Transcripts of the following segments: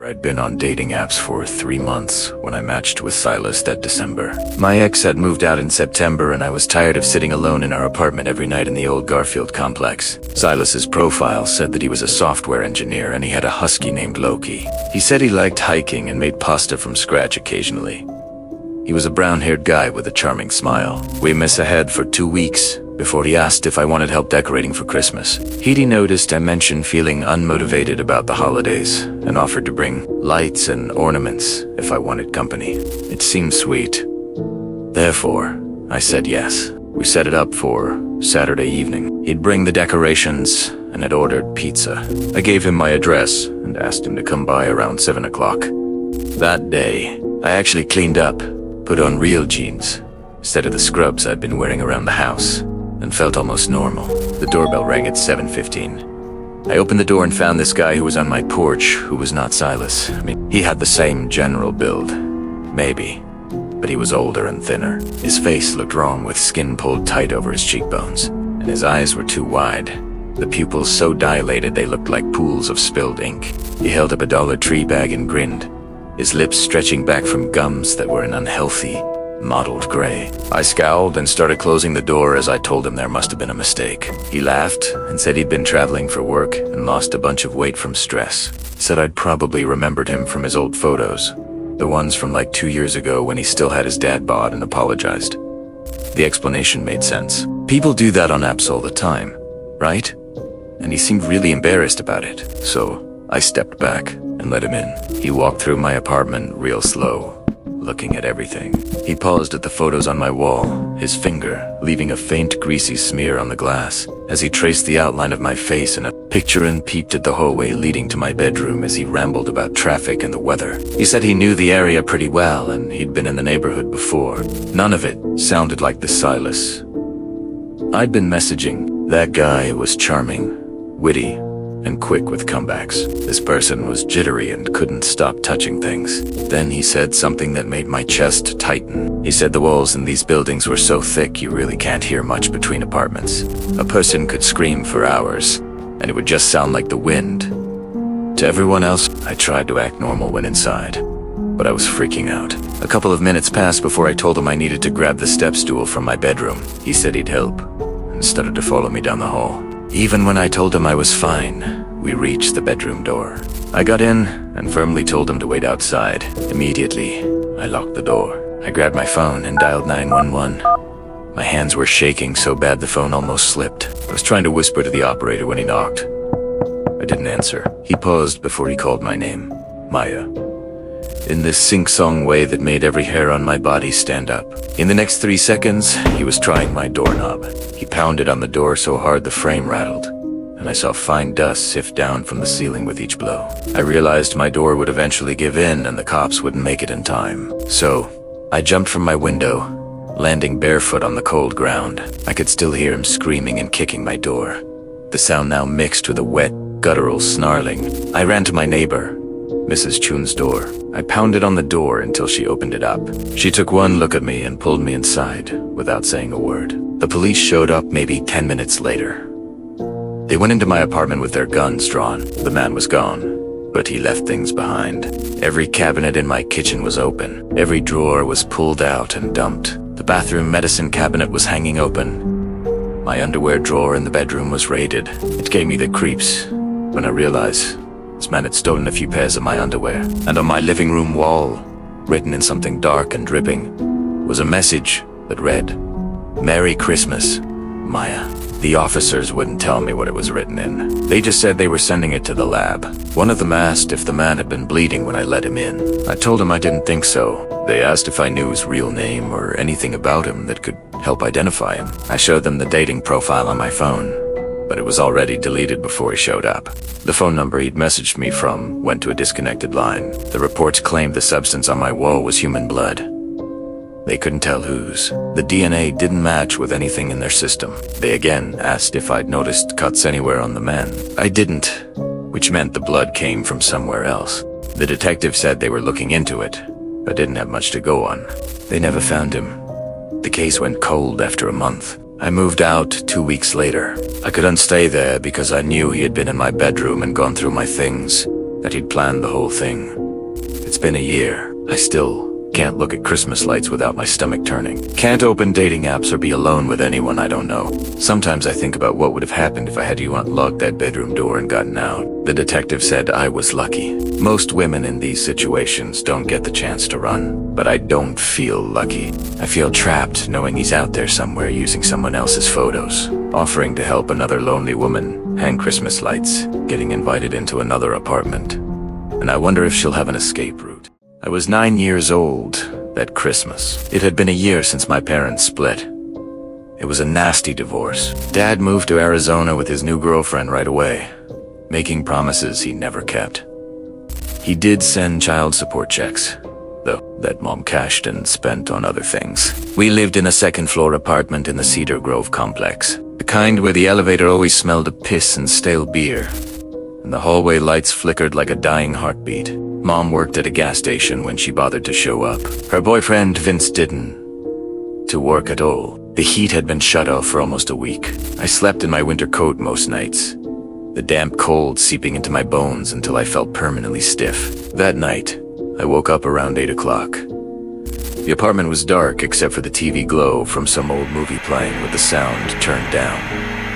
I'd been on dating apps for 3 months when I matched with Silas that December. My ex had moved out in September and I was tired of sitting alone in our apartment every night in the old Garfield complex. Silas's profile said that he was a software engineer and he had a husky named Loki. He said he liked hiking and made pasta from scratch occasionally. He was a brown-haired guy with a charming smile. We missed ahead for 2 weeks before he asked if I wanted help decorating for Christmas. He'd noticed I mentioned feeling unmotivated about the holidays and offered to bring lights and ornaments if I wanted company. It seemed sweet. Therefore, I said yes. We set it up for Saturday evening. He'd bring the decorations and had ordered pizza. I gave him my address and asked him to come by around 7 o'clock. That day, I actually cleaned up, put on real jeans instead of the scrubs I'd been wearing around the house, and felt almost normal. The doorbell rang at 7:15. I opened the door and found this guy who was on my porch, who was not Silas. He had the same general build. Maybe. But he was older and thinner. His face looked wrong with skin pulled tight over his cheekbones, and his eyes were too wide. The pupils so dilated they looked like pools of spilled ink. He held up a Dollar Tree bag and grinned, his lips stretching back from gums that were an unhealthy, mottled gray. I scowled and started closing the door as I told him there must have been a mistake. He laughed and said he'd been traveling for work and lost a bunch of weight from stress. Said I'd probably remembered him from his old photos, the ones from like 2 years ago when he still had his dad bod and apologized. The explanation made sense. People do that on apps all the time, right? And he seemed really embarrassed about it. So I stepped back and let him in. He walked through my apartment real slow, looking at everything. He paused at the photos on my wall, his finger leaving a faint greasy smear on the glass as he traced the outline of my face in a picture and peeped at the hallway leading to my bedroom as he rambled about traffic and the weather. He said he knew the area pretty well and he'd been in the neighborhood before. None of it sounded like the Silas I'd been messaging. That guy was charming, witty, and quick with comebacks. This person was jittery and couldn't stop touching things. Then he said something that made my chest tighten. He said the walls in these buildings were so thick you really can't hear much between apartments. A person could scream for hours, and it would just sound like the wind. To everyone else, I tried to act normal when inside, but I was freaking out. A couple of minutes passed before I told him I needed to grab the step stool from my bedroom. He said he'd help, and started to follow me down the hall. Even when I told him I was fine, we reached the bedroom door. I got in and firmly told him to wait outside. Immediately, I locked the door. I grabbed my phone and dialed 911. My hands were shaking so bad the phone almost slipped. I was trying to whisper to the operator when he knocked. I didn't answer. He paused before he called my name, Maya, in this sing-song way that made every hair on my body stand up. In the next 3 seconds, he was trying my doorknob. He pounded on the door so hard the frame rattled, and I saw fine dust sift down from the ceiling with each blow. I realized my door would eventually give in and the cops wouldn't make it in time. So, I jumped from my window, landing barefoot on the cold ground. I could still hear him screaming and kicking my door, the sound now mixed with a wet, guttural snarling. I ran to my neighbor, Mrs. Chun's door. I pounded on the door until she opened it up. She took one look at me and pulled me inside without saying a word. The police showed up maybe 10 minutes later. They went into my apartment with their guns drawn. The man was gone, but he left things behind. Every cabinet in my kitchen was open. Every drawer was pulled out and dumped. The bathroom medicine cabinet was hanging open. My underwear drawer in the bedroom was raided. It gave me the creeps when I realized this man had stolen a few pairs of my underwear. And on my living room wall, written in something dark and dripping, was a message that read, "Merry Christmas, Maya." The officers wouldn't tell me what it was written in. They just said they were sending it to the lab. One of them asked if the man had been bleeding when I let him in. I told him I didn't think so. They asked if I knew his real name or anything about him that could help identify him. I showed them the dating profile on my phone, but it was already deleted before he showed up. The phone number he'd messaged me from went to a disconnected line. The reports claimed the substance on my wall was human blood. They couldn't tell whose. The DNA didn't match with anything in their system. They again asked if I'd noticed cuts anywhere on the men. I didn't, which meant the blood came from somewhere else. The detective said they were looking into it, but didn't have much to go on. They never found him. The case went cold after a month. I moved out 2 weeks later. I couldn't stay there because I knew he had been in my bedroom and gone through my things. that he'd planned the whole thing. It's been a year. I still can't look at Christmas lights without my stomach turning. Can't open dating apps or be alone with anyone I don't know. Sometimes I think about what would have happened if I had you unlock that bedroom door and gotten out. The detective said I was lucky. Most women in these situations don't get the chance to run, but I don't feel lucky. I feel trapped knowing he's out there somewhere using someone else's photos, offering to help another lonely woman hang Christmas lights, getting invited into another apartment. And I wonder if she'll have an escape route. I was 9 years old that Christmas. It had been a year since my parents split. It was a nasty divorce. Dad moved to Arizona with his new girlfriend right away, making promises he never kept. He did send child support checks, though, that Mom cashed and spent on other things. We lived in a second-floor apartment in the Cedar Grove complex, the kind where the elevator always smelled of piss and stale beer, and the hallway lights flickered like a dying heartbeat. Mom worked at a gas station when she bothered to show up. Her boyfriend, Vince, didn't to work at all. The heat had been shut off for almost a week. I slept in my winter coat most nights, the damp cold seeping into my bones until I felt permanently stiff. That night, I woke up around 8 o'clock. The apartment was dark except for the TV glow from some old movie playing with the sound turned down,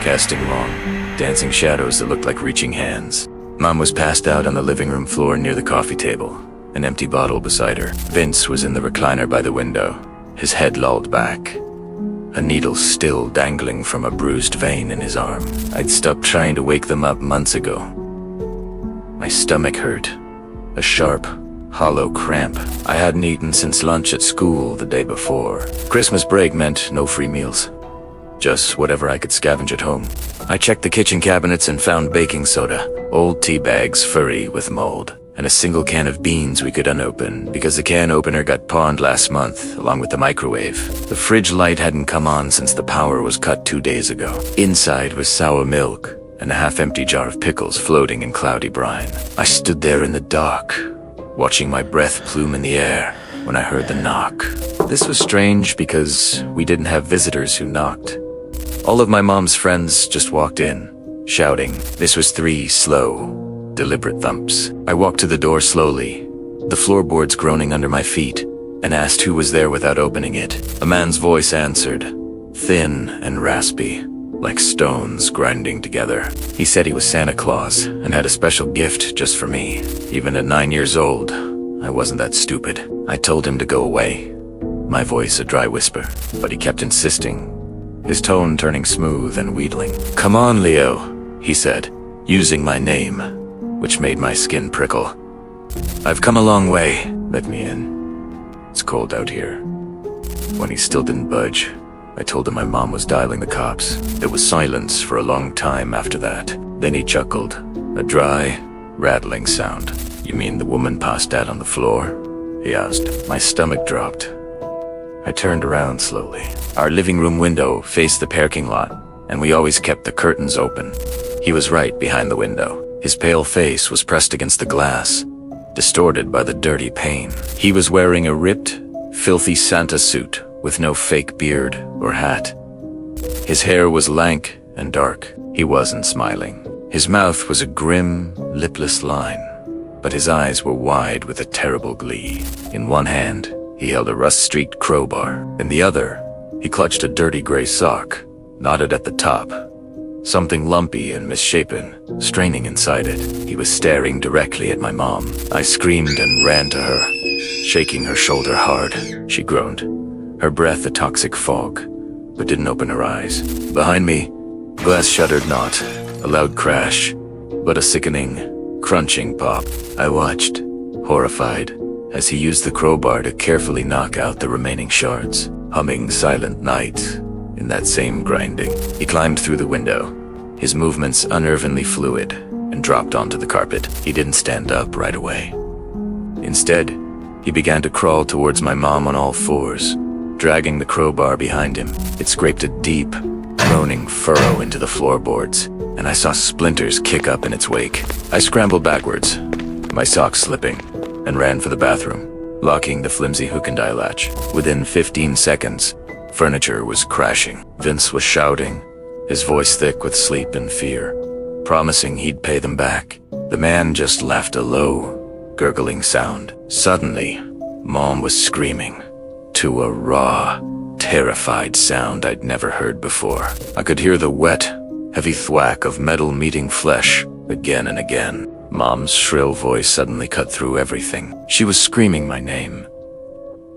casting long, dancing shadows that looked like reaching hands. Mom was passed out on the living room floor near the coffee table, an empty bottle beside her. Vince was in the recliner by the window, his head lolled back, a needle still dangling from a bruised vein in his arm. I'd stopped trying to wake them up months ago. My stomach hurt, a sharp, hollow cramp. I hadn't eaten since lunch at school the day before. Christmas break meant no free meals, just whatever I could scavenge at home. I checked the kitchen cabinets and found baking soda, old tea bags furry with mold, and a single can of beans we could unopen because the can opener got pawned last month along with the microwave. The fridge light hadn't come on since the power was cut 2 days ago. Inside was sour milk and a half-empty jar of pickles floating in cloudy brine. I stood there in the dark, watching my breath plume in the air when I heard the knock. This was strange because we didn't have visitors who knocked. All of my mom's friends just walked in, shouting. This was 3 slow, deliberate thumps. I walked to the door slowly, the floorboards groaning under my feet, and asked who was there without opening it. A man's voice answered, thin and raspy, like stones grinding together. He said he was Santa Claus and had a special gift just for me. Even at 9 years old, I wasn't that stupid. I told him to go away, my voice a dry whisper, but he kept insisting, his tone turning smooth and wheedling. Come on, Leo, he said, using my name, which made my skin prickle. I've come a long way. Let me in. It's cold out here. When he still didn't budge, I told him my mom was dialing the cops. There was silence for a long time after that. Then he chuckled, a dry, rattling sound. You mean the woman passed out on the floor? He asked. My stomach dropped. I turned around slowly. Our living room window faced the parking lot, and we always kept the curtains open. He was right behind the window. His pale face was pressed against the glass, distorted by the dirty pane. He was wearing a ripped, filthy Santa suit with no fake beard or hat. His hair was lank and dark. He wasn't smiling. His mouth was a grim, lipless line, but his eyes were wide with a terrible glee. In one hand, he held a rust-streaked crowbar. In the other, he clutched a dirty gray sock, knotted at the top, something lumpy and misshapen, straining inside it. He was staring directly at my mom. I screamed and ran to her, shaking her shoulder hard. She groaned, her breath a toxic fog, but didn't open her eyes. Behind me, glass shuttered not, a loud crash, but a sickening, crunching pop. I watched, horrified, as he used the crowbar to carefully knock out the remaining shards, humming Silent Night in that same grinding. He climbed through the window, his movements unnervingly fluid, and dropped onto the carpet. He didn't stand up right away. Instead, he began to crawl towards my mom on all fours, dragging the crowbar behind him. It scraped a deep, groaning furrow into the floorboards, and I saw splinters kick up in its wake. I scrambled backwards, my socks slipping, and ran for the bathroom, locking the flimsy hook and eye latch. Within 15 seconds, furniture was crashing. Vince was shouting, his voice thick with sleep and fear, promising he'd pay them back. The man just laughed a low, gurgling sound. Suddenly, Mom was screaming, to a raw, terrified sound I'd never heard before. I could hear the wet, heavy thwack of metal meeting flesh again and again. Mom's shrill voice suddenly cut through everything. She was screaming my name.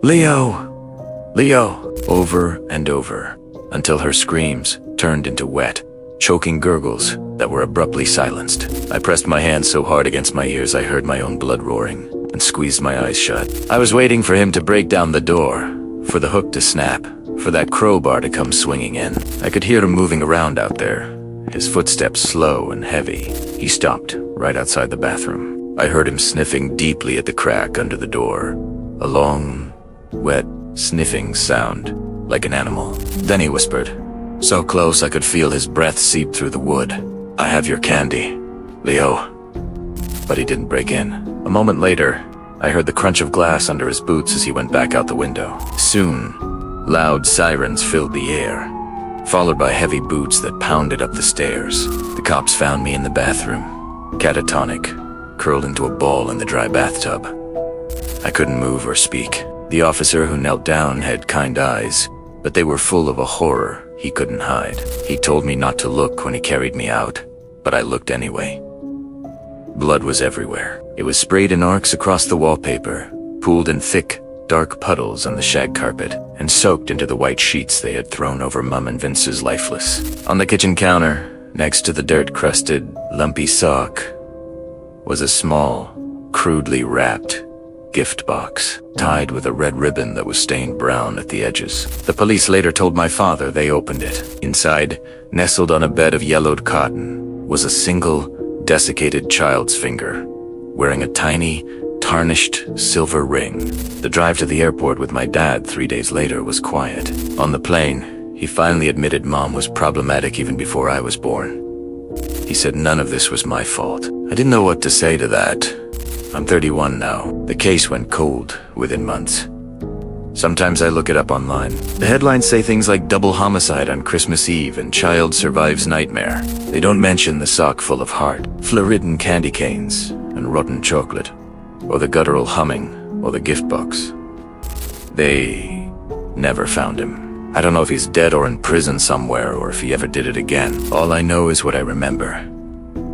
Leo! Leo! Over and over, until her screams turned into wet, choking gurgles that were abruptly silenced. I pressed my hand so hard against my ears I heard my own blood roaring, and squeezed my eyes shut. I was waiting for him to break down the door, for the hook to snap, for that crowbar to come swinging in. I could hear him moving around out there, his footsteps slow and heavy. He stopped right outside the bathroom. I heard him sniffing deeply at the crack under the door, a long, wet, sniffing sound, like an animal. Then he whispered, so close I could feel his breath seep through the wood. I have your candy, Leo. But he didn't break in. A moment later, I heard the crunch of glass under his boots as he went back out the window. Soon, loud sirens filled the air, followed by heavy boots that pounded up the stairs. The cops found me in the bathroom, catatonic, curled into a ball in the dry bathtub. I couldn't move or speak. The officer who knelt down had kind eyes, but they were full of a horror he couldn't hide. He told me not to look when he carried me out, but I looked anyway. Blood was everywhere. It was sprayed in arcs across the wallpaper, pooled in thick, dark puddles on the shag carpet, and soaked into the white sheets they had thrown over Mum and Vince's lifeless. On the kitchen counter, next to the dirt-crusted, lumpy sock, was a small, crudely wrapped gift box, tied with a red ribbon that was stained brown at the edges. The police later told my father they opened it. Inside, nestled on a bed of yellowed cotton, was a single, desiccated child's finger, wearing a tiny, tarnished silver ring. The drive to the airport with my dad 3 days later was quiet. On the plane, he finally admitted Mom was problematic even before I was born. He said none of this was my fault. I didn't know what to say to that. I'm 31 now. The case went cold within months. Sometimes I look it up online. The headlines say things like double homicide on Christmas Eve and child survives nightmare. They don't mention the sock full of heart, fluoridin candy canes, and rotten chocolate, or the guttural humming, or the gift box. They never found him. I don't know if he's dead or in prison somewhere, or if he ever did it again. All I know is what I remember.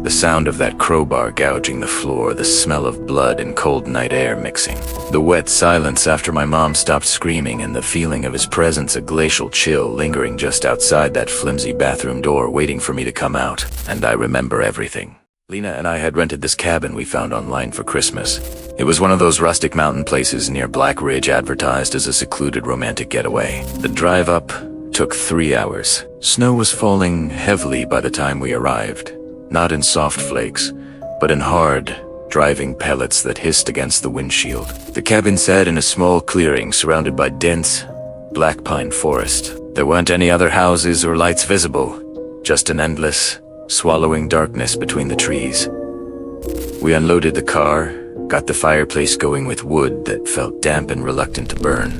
The sound of that crowbar gouging the floor, the smell of blood and cold night air mixing. The wet silence after my mom stopped screaming, and the feeling of his presence, a glacial chill lingering just outside that flimsy bathroom door waiting for me to come out. And I remember everything. Lena and I had rented this cabin we found online for Christmas. It was one of those rustic mountain places near Black Ridge advertised as a secluded romantic getaway. The drive up took 3 hours. Snow was falling heavily by the time we arrived. Not in soft flakes, but in hard, driving pellets that hissed against the windshield. The cabin sat in a small clearing surrounded by dense, black pine forest. There weren't any other houses or lights visible, just an endless, swallowing darkness between the trees. We unloaded the car, got the fireplace going with wood that felt damp and reluctant to burn,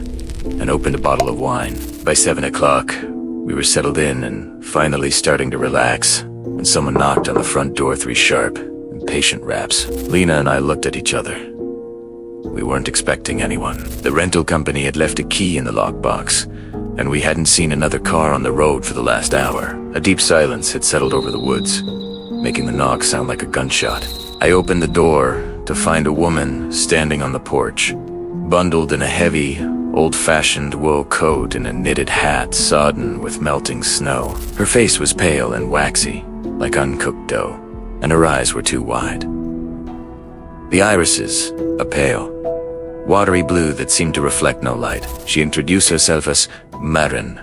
and opened a bottle of wine. By 7 o'clock, we were settled in and finally starting to relax, when someone knocked on the front door 3 sharp, impatient raps. Lena and I looked at each other. We weren't expecting anyone. The rental company had left a key in the lockbox, and we hadn't seen another car on the road for the last hour. A deep silence had settled over the woods, making the knock sound like a gunshot. I opened the door to find a woman standing on the porch, bundled in a heavy, old-fashioned wool coat and a knitted hat sodden with melting snow. Her face was pale and waxy, like uncooked dough, and her eyes were too wide. The irises, a pale, watery blue that seemed to reflect no light. She introduced herself as Marin,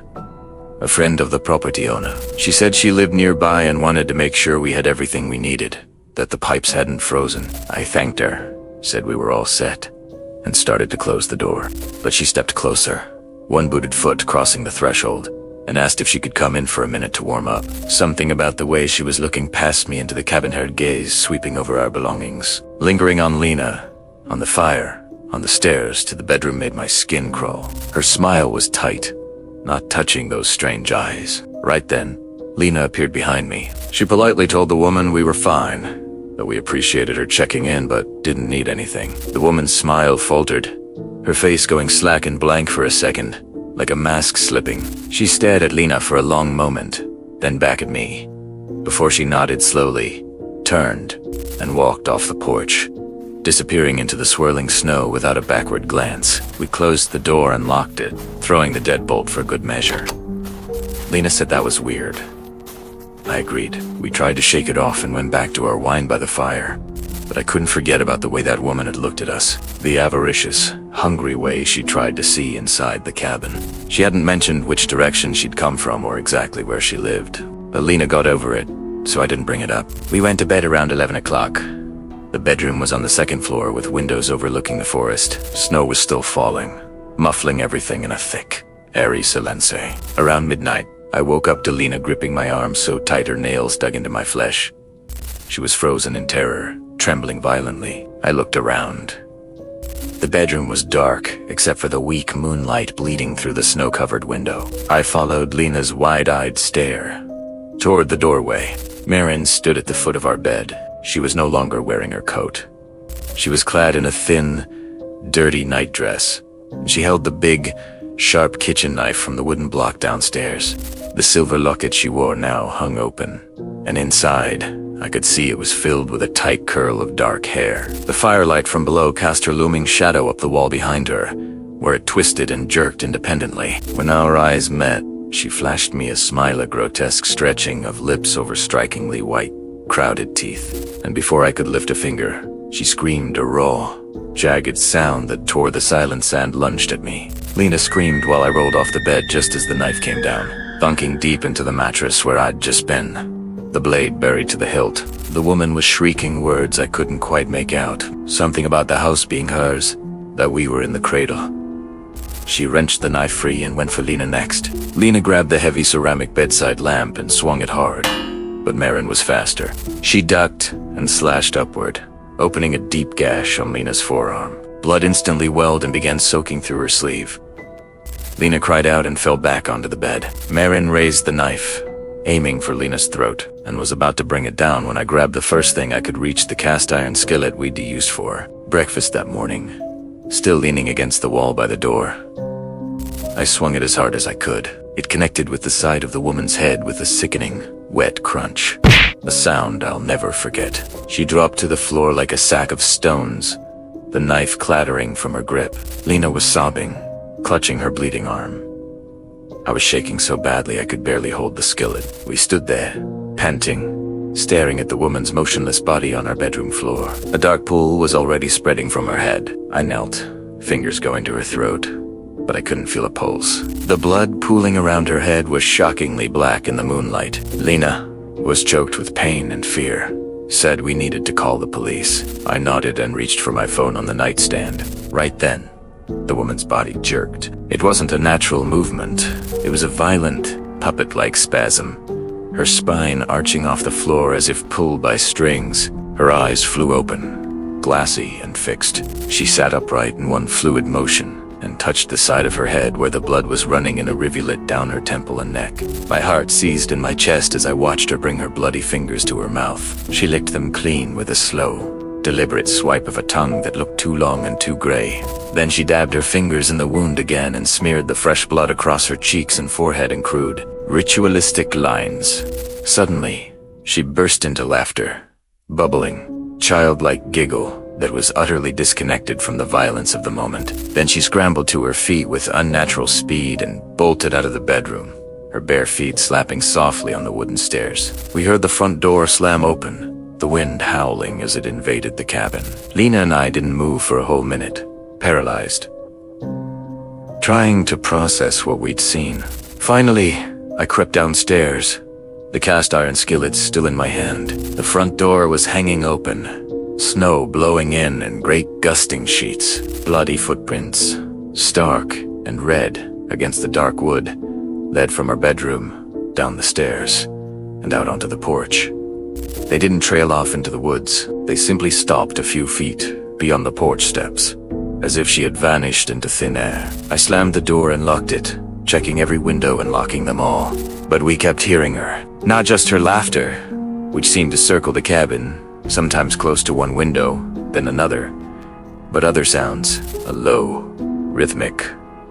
a friend of the property owner. She said she lived nearby and wanted to make sure we had everything we needed, that the pipes hadn't frozen. I thanked her, said we were all set, and started to close the door. But she stepped closer, one booted foot crossing the threshold, and asked if she could come in for a minute to warm up. Something about the way she was looking past me into the cabin had gaze sweeping over our belongings. Lingering on Lena, on the fire, on the stairs to the bedroom made my skin crawl. Her smile was tight, not touching those strange eyes. Right then, Lena appeared behind me. She politely told the woman we were fine, that we appreciated her checking in but didn't need anything. The woman's smile faltered, her face going slack and blank for a second, like a mask slipping. She stared at Lena for a long moment, then back at me, before she nodded slowly, turned, and walked off the porch, disappearing into the swirling snow without a backward glance. We closed the door and locked it, throwing the deadbolt for good measure. Lena said that was weird. I agreed. We tried to shake it off and went back to our wine by the fire, but I couldn't forget about the way that woman had looked at us, the avaricious, hungry way she tried to see inside the cabin. She hadn't mentioned which direction she'd come from or exactly where she lived, but Lena got over it, so I didn't bring it up. We went to bed around 11 o'clock. The bedroom was on the second floor with windows overlooking the forest. Snow was still falling, muffling everything in a thick, airy silence. Around midnight, I woke up to Lena gripping my arm so tight her nails dug into my flesh. She was frozen in terror, trembling violently. I looked around. The bedroom was dark, except for the weak moonlight bleeding through the snow-covered window. I followed Lena's wide-eyed stare toward the doorway. Marin stood at the foot of our bed. She was no longer wearing her coat. She was clad in a thin, dirty nightdress. She held the big, sharp kitchen knife from the wooden block downstairs. The silver locket she wore now hung open, and inside, I could see it was filled with a tight curl of dark hair. The firelight from below cast her looming shadow up the wall behind her, where it twisted and jerked independently. When our eyes met, she flashed me a smile, a grotesque stretching of lips over strikingly white, crowded teeth. And before I could lift a finger, she screamed a raw, jagged sound that tore the silent sand lunged at me. Lena screamed while I rolled off the bed just as the knife came down, thunking deep into the mattress where I'd just been, the blade buried to the hilt. The woman was shrieking words I couldn't quite make out, something about the house being hers, that we were in the cradle. She wrenched the knife free and went for Lena next. Lena grabbed the heavy ceramic bedside lamp and swung it hard, but Marin was faster. She ducked and slashed upward, opening a deep gash on Lena's forearm. Blood instantly welled and began soaking through her sleeve. Lena cried out and fell back onto the bed. Marin raised the knife, aiming for Lena's throat, and was about to bring it down when I grabbed the first thing I could reach, the cast iron skillet we'd used for breakfast that morning, still leaning against the wall by the door. I swung it as hard as I could. It connected with the side of the woman's head with a sickening, wet crunch. A sound I'll never forget. She dropped to the floor like a sack of stones, the knife clattering from her grip. Lena was sobbing, clutching her bleeding arm. I was shaking so badly I could barely hold the skillet. We stood there, panting, staring at the woman's motionless body on our bedroom floor. A dark pool was already spreading from her head. I knelt, fingers going to her throat, but I couldn't feel a pulse. The blood pooling around her head was shockingly black in the moonlight. Lena was choked with pain and fear, said we needed to call the police. I nodded and reached for my phone on the nightstand. Right then, the woman's body jerked. It wasn't a natural movement. It was a violent, puppet-like spasm, her spine arching off the floor as if pulled by strings. Her eyes flew open, glassy and fixed. She sat upright in one fluid motion and touched the side of her head where the blood was running in a rivulet down her temple and neck. My heart seized in my chest as I watched her bring her bloody fingers to her mouth. She licked them clean with a slow, deliberate swipe of a tongue that looked too long and too gray. Then she dabbed her fingers in the wound again and smeared the fresh blood across her cheeks and forehead in crude, ritualistic lines. Suddenly, she burst into laughter, bubbling, childlike giggle that was utterly disconnected from the violence of the moment. Then she scrambled to her feet with unnatural speed and bolted out of the bedroom, her bare feet slapping softly on the wooden stairs. We heard the front door slam open, the wind howling as it invaded the cabin. Lena and I didn't move for a whole minute, paralyzed, trying to process what we'd seen. Finally, I crept downstairs, the cast iron skillet still in my hand. The front door was hanging open, snow blowing in great gusting sheets. Bloody footprints, stark and red against the dark wood, led from our bedroom, down the stairs, and out onto the porch. They didn't trail off into the woods. They simply stopped a few feet beyond the porch steps, as if she had vanished into thin air. I slammed the door and locked it, checking every window and locking them all. But we kept hearing her. Not just her laughter, which seemed to circle the cabin, sometimes close to one window, then another. But other sounds, a low, rhythmic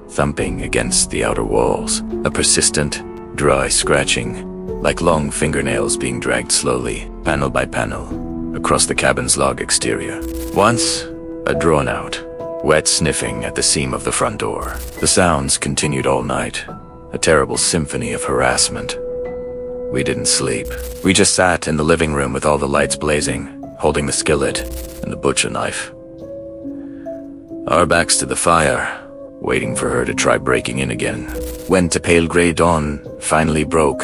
thumping against the outer walls, a persistent, dry scratching, like long fingernails being dragged slowly, panel by panel, across the cabin's log exterior. Once, a drawn-out, wet sniffing at the seam of the front door. The sounds continued all night, a terrible symphony of harassment. We didn't sleep. We just sat in the living room with all the lights blazing, holding the skillet and the butcher knife. Our backs to the fire, waiting for her to try breaking in again. When the pale gray dawn finally broke,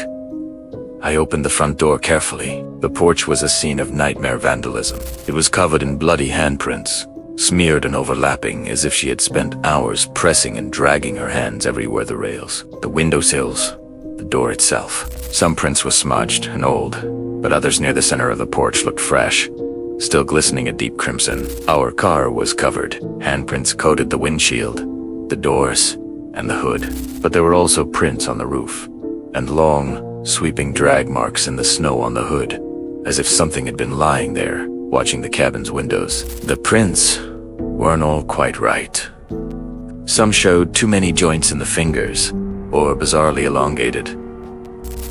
I opened the front door carefully. The porch was a scene of nightmare vandalism. It was covered in bloody handprints, smeared and overlapping as if she had spent hours pressing and dragging her hands everywhere the rails, the windowsills, the door itself. Some prints were smudged and old, but others near the center of the porch looked fresh, still glistening a deep crimson. Our car was covered. Handprints coated the windshield, the doors, and the hood. But there were also prints on the roof, and long, sweeping drag marks in the snow on the hood, as if something had been lying there, watching the cabin's windows. The prints weren't all quite right. Some showed too many joints in the fingers, or bizarrely elongated.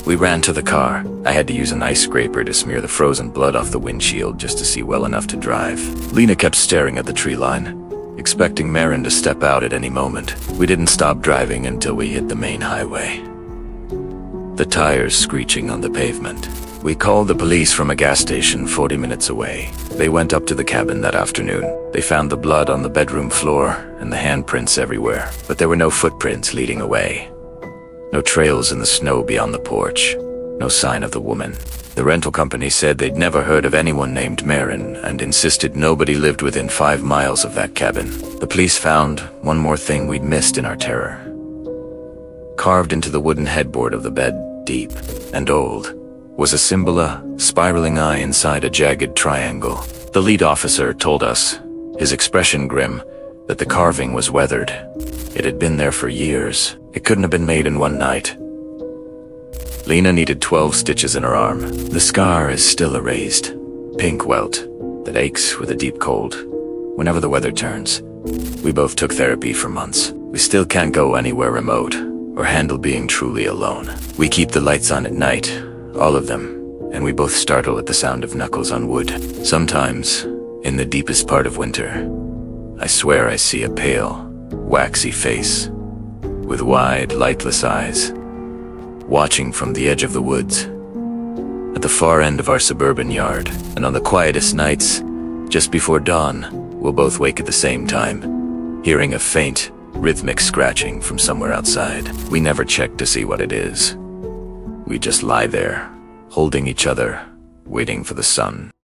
We ran to the car. I had to use an ice scraper to smear the frozen blood off the windshield just to see well enough to drive. Lena kept staring at the tree line, expecting Marin to step out at any moment. We didn't stop driving until we hit the main highway, the tires screeching on the pavement. We called the police from a gas station 40 minutes away. They went up to the cabin that afternoon. They found the blood on the bedroom floor and the handprints everywhere, but there were no footprints leading away. No trails in the snow beyond the porch. No sign of the woman. The rental company said they'd never heard of anyone named Marin and insisted nobody lived within 5 miles of that cabin. The police found one more thing we'd missed in our terror. Carved into the wooden headboard of the bed, deep and old, was a symbol, a spiraling eye inside a jagged triangle. The lead officer told us, his expression grim, that the carving was weathered. It had been there for years. It couldn't have been made in one night. Lena needed 12 stitches in her arm. The scar is still a raised, pink welt that aches with a deep cold whenever the weather turns. We both took therapy for months. We still can't go anywhere remote or handle being truly alone. We keep the lights on at night, all of them, and we both startle at the sound of knuckles on wood. Sometimes, in the deepest part of winter, I swear I see a pale, waxy face with wide, lightless eyes, watching from the edge of the woods, at the far end of our suburban yard. And on the quietest nights, just before dawn, we'll both wake at the same time, hearing a faint, rhythmic scratching from somewhere outside. We never check to see what it is. We just lie there, holding each other, waiting for the sun